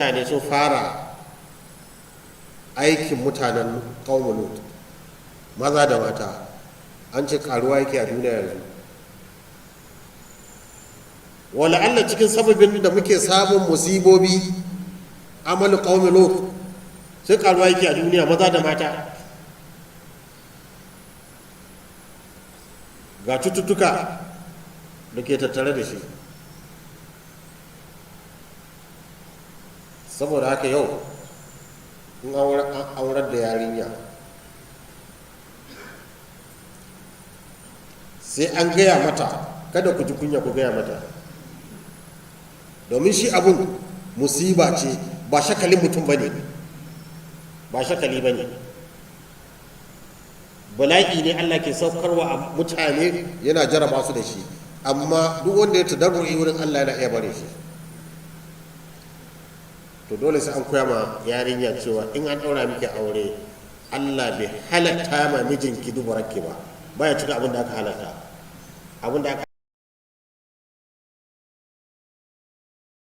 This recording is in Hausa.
mutane sun fara aikin mutanen ƙaunar Lut, maza da mata, an ce karuwa yake a duniya yanzu. wala Allah cikin sababin da muke samun musibobi amal ƙaunar Lut sai karuwa yake a duniya, maza da mata. Ga cututtuka da ke tattare da shi. Saboda haka yau in aurar da yarinya sai an gaya mata, kada ku ji kunya ku gaya mata, domin shi abun musiba ce, ba shakalin mutum ba ne, ba shakali ba ne, bala'i ne Allah ke saukarwa a mutane yana jaraba su da shi, amma duk wanda ya tadarru'i wurin Allah yana iya bare shi. To dole sai an koya ma yarinya cewa in an ɗaura miki aure, Allah bai halatta ma mijinki dubararki ba, baya cika abin da aka halatta, abin da aka